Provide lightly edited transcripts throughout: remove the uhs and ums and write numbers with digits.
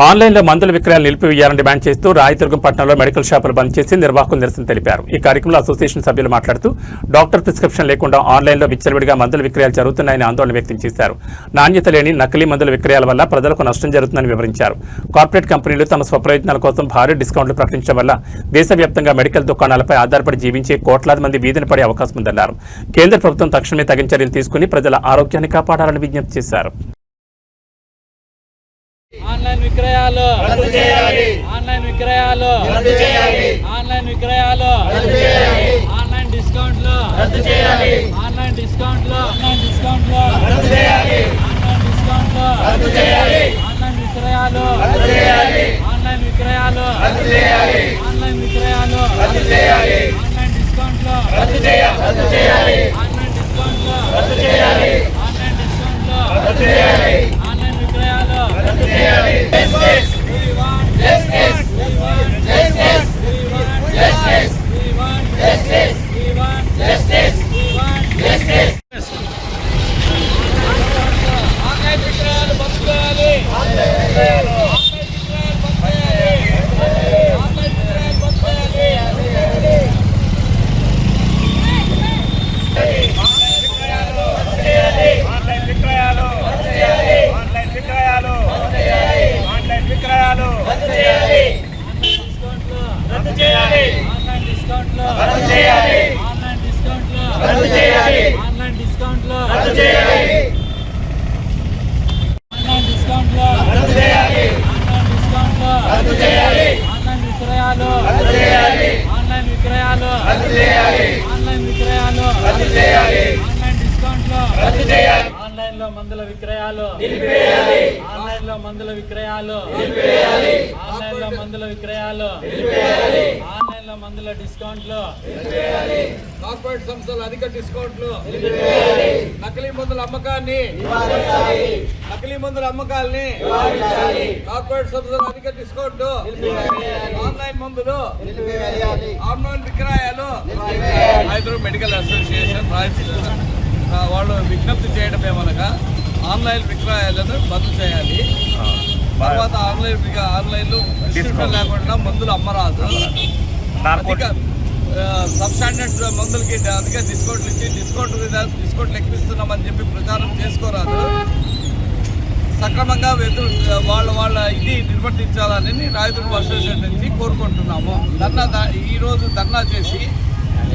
ఆన్లైన్లో మందుల విక్రయాలు నిలిపివేయాలని డిమాండ్ చేస్తూ రాయదుర్గం పట్టణంలో మెడికల్ షాపులు బంద్ చేసి నిర్వాహకులు నిరసన తెలిపారు. ఈ కార్యక్రమంలో అసోసియేషన్ సభ్యులు మాట్లాడుతూ డాక్టర్ ప్రిస్క్రిప్షన్ లేకుండా ఆన్లైన్లో విచ్చలవిడిగా మందుల విక్రయాలు జరుగుతున్నాయని ఆందోళన వ్యక్తం చేశారు. నాణ్యత లేని నకిలీ మందుల విక్రయాల వల్ల ప్రజలకు నష్టం జరుగుతుందని వివరించారు. కార్పొరేట్ కంపెనీలు తమ స్వప్రయోజనాల కోసం భారీ డిస్కౌంట్లు ప్రకటించడం వల్ల దేశవ్యాప్తంగా మెడికల్ దుకాణాలపై ఆధారపడి జీవించే కోట్లాది మంది వీధిన పడే అవకాశం ఉందన్నారు. కేంద్ర ప్రభుత్వం తక్షణమే తగిన చర్యలు తీసుకుని ప్రజల ఆరోగ్యాన్ని కాపాడాలని విజ్ఞప్తి చేశారు. ఆన్లైన్ విక్రయాలు రద్దు చేయాలి. ఆన్లైన్ విక్రయాలు రద్దు చేయాలి. ఆన్లైన్ విక్రయాలు రద్దు చేయాలి. ఆన్లైన్ డిస్కౌంట్లు రద్దు చేయాలి. ఆన్లైన్ డిస్కౌంట్లు రద్దు చేయాలి. ఆన్లైన్ డిస్కౌంట్లు రద్దు చేయాలి. ఆన్లైన్ విక్రయాలు రద్దు చేయాలి. ఆన్లైన్ విక్రయాలు రద్దు చేయాలి. ఆన్లైన్ విక్రయాలు రద్దు చేయాలి. ఆన్లైన్ డిస్కౌంట్లు రద్దు చేయాలి. రద్దు చేయాలి. ఆన్లైన్ డిస్కౌంట్లు రద్దు చేయాలి. ఆన్లైన్ డిస్కౌంట్లు రద్దు చేయాలి. ఆన్లైన్ విక్రయాలు రద్దు చేయాలి. Justice. We want justice. We want justice. We want justice. We want justice. We want justice. We want justice. Online విక్రయాలు బంద్ చేయాలి. ఆన్లైన్ విక్రయాలు బంద్ చేయాలి. ఆన్లైన్ విక్రయాలు బంద్ చేయాలి. ఆన్లైన్ విక్రయాలు బంద్ చేయాలి. ఆన్లైన్ విక్రయాలు బంద్ చేయాలి. ఆన్లైన్ విక్రయాలు బంద్ చేయాలి. ఆన్లైన్ విక్రయాలు రద్దు చేయాలి. రద్దు చేయాలి. ఆన్లైన్ డిస్కౌంట్లు రద్దు చేయాలి. ఆన్లైన్ డిస్కౌంట్లు రద్దు చేయాలి. ఆన్లైన్ డిస్కౌంట్లు రద్దు చేయాలి. ఆన్లైన్ డిస్కౌంట్లు రద్దు చేయాలి. ఆన్లైన్ డిస్కౌంట్లు రద్దు చేయాలి. ఆన్లైన్ విక్రయాలు రద్దు చేయాలి. ఆన్లైన్ విక్రయాలు రద్దు చేయాలి. ఆన్లైన్ విక్రయాలు రద్దు చేయాలి. ఆన్లైన్ డిస్కౌంట్లు రద్దు చేయాలి. ఆన్లైన్లో మందుల విక్రయాలు నిలిపివేయాలి. ఆన్లైన్లో మందుల విక్రయాలు నిలిపివేయాలి. ఆన్లైన్లో మందుల విక్రయాలు నిలిపివేయాలి. ఆన్లైన్లో మందుల డిస్కౌంట్లు నిలిపివేయాలి. కార్పొరేట్ సంస్థల అధిక డిస్కౌంట్లు నిలిపివేయాలి. నకిలీ మందుల అమ్మకాన్ని నివారించాలి. నకిలీ మందుల అమ్మకాల్ని నివారించాలి. కార్పొరేట్ సంస్థల అధిక డిస్కౌంట్ నిలిపివేయాలి. ఆన్లైన్ మందులు నిలిపివేయాలి. ఆన్లైన్ విక్రయాలు నిలిపివేయాలి. హైదరాబాద్ మెడికల్ అసోసియేషన్ వాళ్ళు విజ్ఞప్తి చేయడం ఏమనగా ఆన్లైన్ విక్రయాలను బంద్ చేయాలి. తర్వాత ఆన్లైన్లో డిస్కౌంట్ లేకుండా మందులు అమ్మరాదు. అధిక సబ్స్టాండర్డ్ మందులకి అధిక డిస్కౌంట్లు ఇచ్చి డిస్కౌంట్లు ఎక్కిస్తున్నామని చెప్పి ప్రచారం చేసుకోరాదు. సక్రమంగా వాళ్ళ ఇది నిర్వర్తించాలని రాయదుర్గం అసోసియేషన్ నుంచి కోరుకుంటున్నాము. ఈరోజు ధర్నా చేసి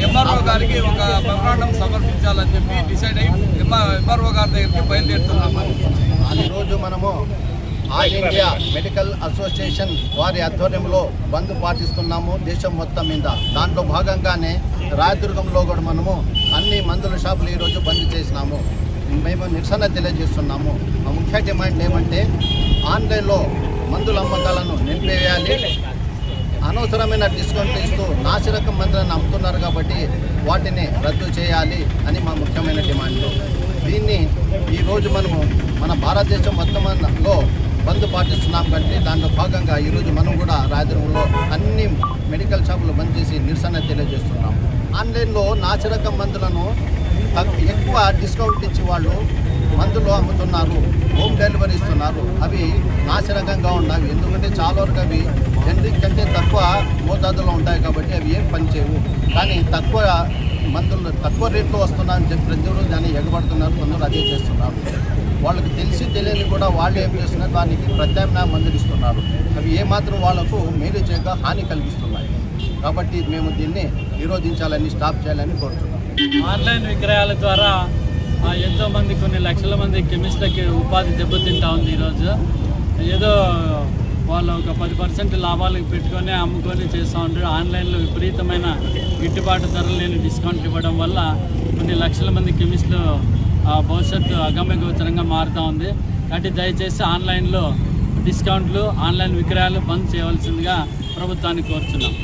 ఎంఆర్ఓ గారికి ఒక మెమరాండం సమర్పించాలని చెప్పి డిసైడ్ అయ్యి ఎంఆర్ఓ గారి దగ్గరికి బయలుదేరుతున్నాము. ఈరోజు మనము ఆల్ ఇండియా మెడికల్ అసోసియేషన్ వారి ఆధ్వర్యంలో బంద్ పాటిస్తున్నాము దేశం మొత్తం మీద. దాంట్లో భాగంగానే రాయదుర్గంలో కూడా మనము అన్ని మందుల షాపులు ఈరోజు బంద్ చేసినాము. మేము నిరసన తెలియజేస్తున్నాము. మా ముఖ్య డిమాండ్ ఏమంటే ఆన్లైన్లో మందుల అమ్మకాలను నిలిపివేయాలి. అనవసరమైన డిస్కౌంట్లు ఇస్తూ నాసిరకం మందులను అమ్ముతున్నారు కాబట్టి వాటిని రద్దు చేయాలి అని మా ముఖ్యమైన డిమాండ్లు. దీన్ని ఈరోజు మనము మన భారతదేశం మొత్తంలో బంద్ పాటిస్తున్నాం కంటే దాంట్లో భాగంగా ఈరోజు మనం కూడా రాయదుర్గంలో అన్ని మెడికల్ షాపులు బంద్ చేసి నిరసన తెలియజేస్తున్నాం. ఆన్లైన్లో నాసిరకం మందులను ఎక్కువ డిస్కౌంట్ ఇచ్చి వాళ్ళు మందులు అమ్ముతున్నారు, హోమ్ డెలివరీ ఇస్తున్నారు. అవి నాసిరకంగా ఉన్నాయి. ఎందుకంటే చాలా వరకు అవి జనరిక్ కంటే తక్కువ మోతాదులో ఉంటాయి కాబట్టి అవి ఏం పనిచేయవు. కానీ తక్కువ మందులు తక్కువ రేట్లో వస్తున్నాయని చెప్పి ప్రజలు దాన్ని ఎగబడుతున్నారు. కొందరు అదే చేస్తున్నారు. వాళ్ళకి తెలిసి తెలియని కూడా వాళ్ళు ఏం చేస్తున్నారు, దానికి ప్రత్యామ్నాయ మందులు ఇస్తున్నారు. అవి ఏమాత్రం వాళ్లకు మేలు చేయక హాని కలిగిస్తున్నాయి. కాబట్టి మేము దీన్ని నిరోధించాలని, స్టాప్ చేయాలని కోరుతున్నాం. ఆన్లైన్ విక్రయాల ద్వారా ఎంతోమంది కొన్ని లక్షల మంది కెమిస్ట్లకి ఉపాధి దెబ్బతింటా ఉంది. ఈరోజు ఏదో వాళ్ళు ఒక 10% లాభాలకు పెట్టుకొని అమ్ముకొని చేస్తూ ఉంటారు. ఆన్లైన్లో విపరీతమైన గిట్టుబాటు ధరలు లేని డిస్కౌంట్లు ఇవ్వడం వల్ల కొన్ని లక్షల మంది కెమిస్టులు భవిష్యత్తు అగమ్యగోచరంగా మారుతూ ఉంది. కాబట్టి దయచేసి ఆన్లైన్లో డిస్కౌంట్లు, ఆన్లైన్ విక్రయాలు బంద్ చేయవలసిందిగా ప్రభుత్వాన్ని కోరుతున్నాం.